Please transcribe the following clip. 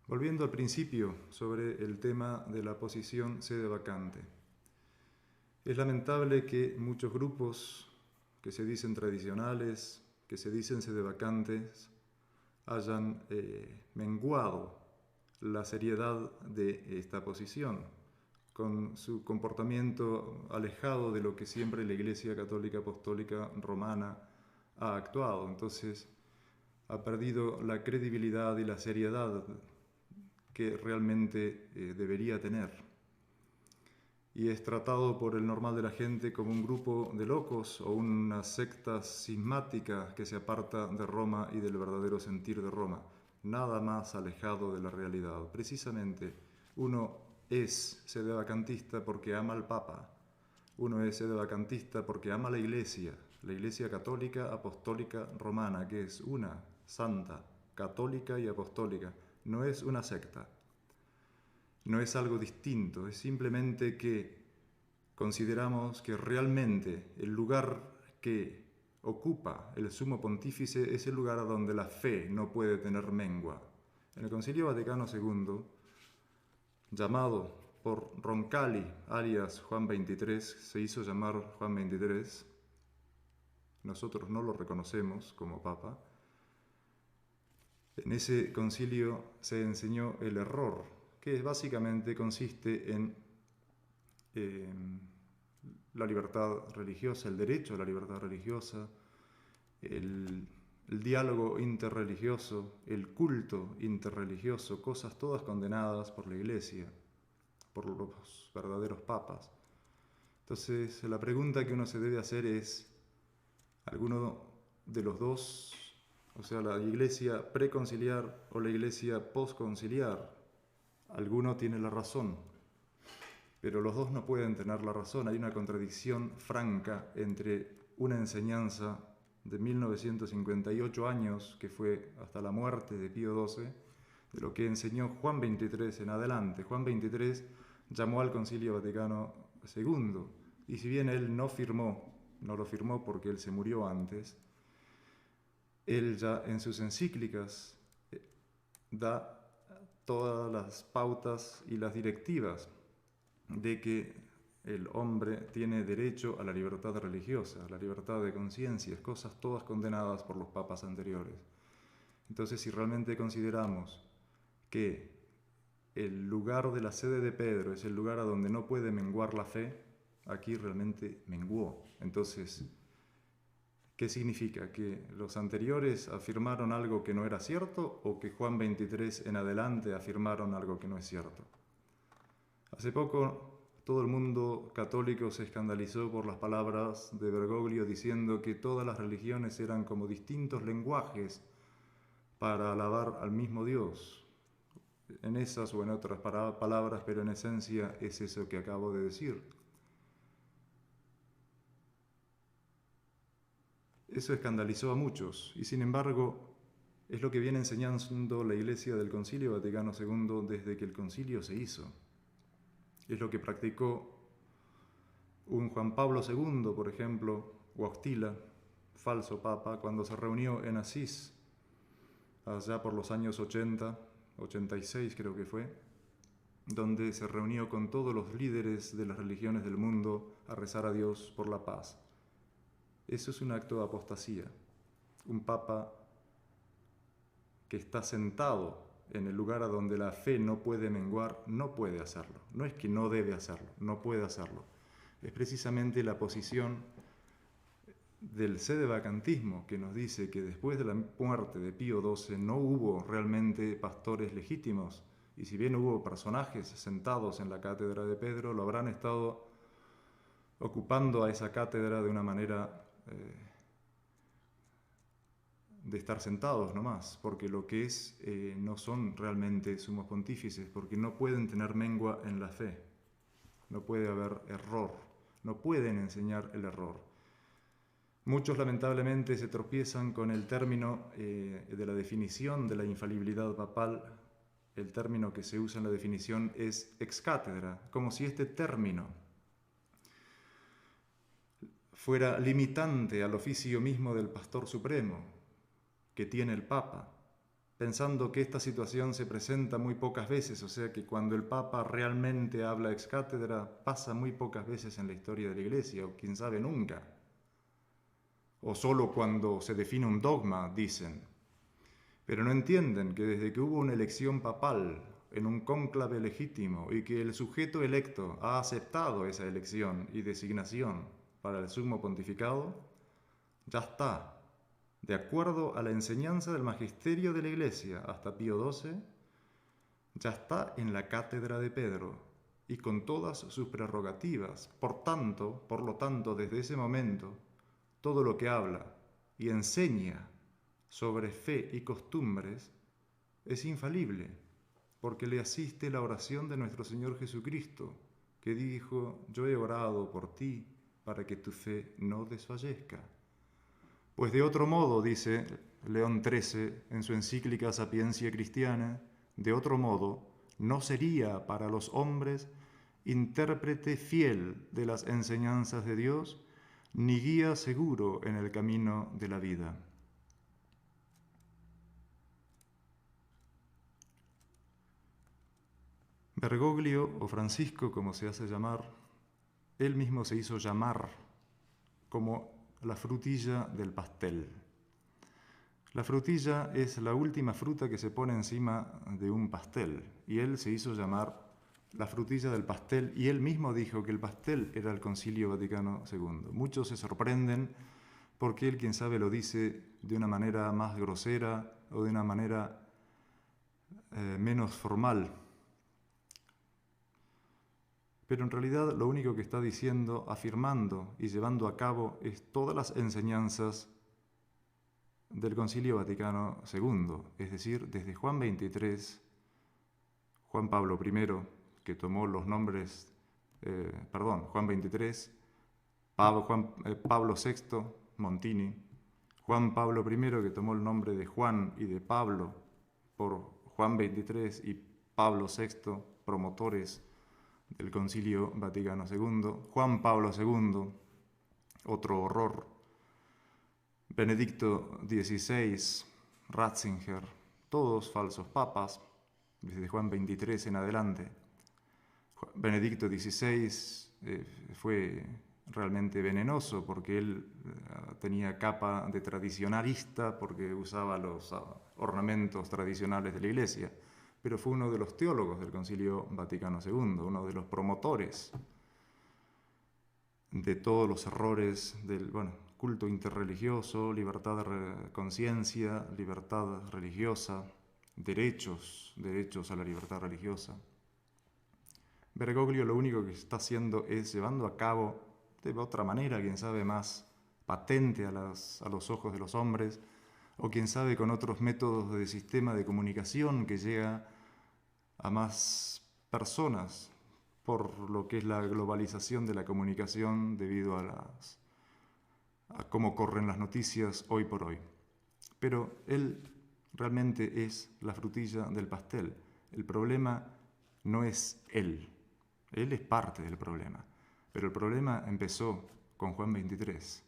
Volviendo al principio sobre el tema de la posición sede vacante. Es lamentable que muchos grupos que se dicen tradicionales, que se dicen sede vacantes, hayan menguado la seriedad de esta posición, con su comportamiento alejado de lo que siempre la Iglesia Católica Apostólica Romana ha actuado. Entonces, ha perdido la credibilidad y la seriedad que realmente debería tener. Y es tratado por el normal de la gente como un grupo de locos o una secta cismática que se aparta de Roma y del verdadero sentir de Roma. Nada más alejado de la realidad. Precisamente, uno es sedevacantista porque ama al Papa. Uno es sedevacantista porque ama la Iglesia Católica Apostólica Romana, que es una, santa, católica y apostólica. No es una secta. No es algo distinto, es simplemente que consideramos que realmente el lugar que ocupa el sumo pontífice es el lugar a donde la fe no puede tener mengua. En el Concilio Vaticano II, llamado por Roncalli, alias Juan XXIII, se hizo llamar Juan XXIII, nosotros no lo reconocemos como Papa. En ese concilio se enseñó el error, que básicamente consiste en la libertad religiosa, el derecho a la libertad religiosa, el diálogo interreligioso, el culto interreligioso, cosas todas condenadas por la Iglesia, por los verdaderos papas. Entonces, la pregunta que uno se debe hacer es, ¿alguno de los dos, o sea, la Iglesia preconciliar o la Iglesia posconciliar, alguno tiene la razón? Pero los dos no pueden tener la razón. Hay una contradicción franca entre una enseñanza de 1958 años, que fue hasta la muerte de Pío XII, de lo que enseñó Juan XXIII en adelante. Juan XXIII llamó al Concilio Vaticano II, y si bien él no lo firmó porque él se murió antes, él ya en sus encíclicas da todas las pautas y las directivas de que el hombre tiene derecho a la libertad religiosa, a la libertad de conciencia, cosas todas condenadas por los papas anteriores. Entonces, si realmente consideramos que el lugar de la sede de Pedro es el lugar a donde no puede menguar la fe, aquí realmente menguó. Entonces, ¿qué significa? ¿Que los anteriores afirmaron algo que no era cierto o que Juan XXIII en adelante afirmaron algo que no es cierto? Hace poco todo el mundo católico se escandalizó por las palabras de Bergoglio diciendo que todas las religiones eran como distintos lenguajes para alabar al mismo Dios. En esas o en otras palabras, pero en esencia es eso que acabo de decir. Eso escandalizó a muchos y sin embargo es lo que viene enseñando la Iglesia del Concilio Vaticano II desde que el concilio se hizo. Es lo que practicó un Juan Pablo II, por ejemplo, Wojtyla, falso papa, cuando se reunió en Asís, allá por los años 80, 86 creo que fue, donde se reunió con todos los líderes de las religiones del mundo a rezar a Dios por la paz. Eso es un acto de apostasía. Un papa que está sentado en el lugar a donde la fe no puede menguar, no puede hacerlo. No es que no debe hacerlo, no puede hacerlo. Es precisamente la posición del sedevacantismo que nos dice que después de la muerte de Pío XII no hubo realmente pastores legítimos, y si bien hubo personajes sentados en la cátedra de Pedro, lo habrán estado ocupando a esa cátedra de una manera de estar sentados nomás, porque lo que es no son realmente sumos pontífices, porque no pueden tener mengua en la fe, no puede haber error, no pueden enseñar el error. Muchos lamentablemente se tropiezan con el término de la definición de la infalibilidad papal. El término que se usa en la definición es ex cátedra, como si este término fuera limitante al oficio mismo del pastor supremo que tiene el Papa. pensando que esta situación se presenta muy pocas veces, o sea que cuando el Papa realmente habla ex cátedra pasa muy pocas veces en la historia de la Iglesia, o quién sabe nunca, o solo cuando se define un dogma, dicen. Pero no entienden que desde que hubo una elección papal en un cónclave legítimo y que el sujeto electo ha aceptado esa elección y designación para el sumo pontificado, ya está, de acuerdo a la enseñanza del magisterio de la Iglesia hasta Pío XII, ya está en la cátedra de Pedro y con todas sus prerrogativas. Por lo tanto, desde ese momento, todo lo que habla y enseña sobre fe y costumbres es infalible, porque le asiste la oración de nuestro Señor Jesucristo, que dijo: yo he orado por ti para que tu fe no desfallezca. Pues de otro modo, dice León XIII en su encíclica Sapiencia Cristiana, de otro modo no sería para los hombres intérprete fiel de las enseñanzas de Dios, ni guía seguro en el camino de la vida. Bergoglio, o Francisco como se hace llamar, él mismo se hizo llamar como la frutilla del pastel. La frutilla es la última fruta que se pone encima de un pastel, y él se hizo llamar la frutilla del pastel, y él mismo dijo que el pastel era el Concilio Vaticano II. Muchos se sorprenden porque él, quién sabe, lo dice de una manera más grosera o de una manera menos formal. Pero en realidad lo único que está diciendo, afirmando y llevando a cabo es todas las enseñanzas del Concilio Vaticano II, es decir, desde Juan XXIII, Juan Pablo I, que tomó los nombres, Juan XXIII, Pablo VI, Montini, Juan Pablo I, que tomó el nombre de Juan y de Pablo por Juan XXIII, y Pablo VI, promotores del Concilio Vaticano II, Juan Pablo II, otro horror, Benedicto XVI, Ratzinger, todos falsos papas, desde Juan XXIII en adelante. Benedicto XVI fue realmente venenoso porque él tenía capa de tradicionalista, porque usaba los ornamentos tradicionales de la Iglesia, pero fue uno de los teólogos del Concilio Vaticano II, uno de los promotores de todos los errores del culto interreligioso, libertad de conciencia, libertad religiosa, derechos a la libertad religiosa. Bergoglio lo único que está haciendo es llevando a cabo, de otra manera, quién sabe, más patente a los ojos de los hombres, o quién sabe con otros métodos de sistema de comunicación que llega a más personas, por lo que es la globalización de la comunicación debido a cómo corren las noticias hoy por hoy. Pero él realmente es la frutilla del pastel. El problema no es él es parte del problema, pero el problema empezó con Juan XXIII.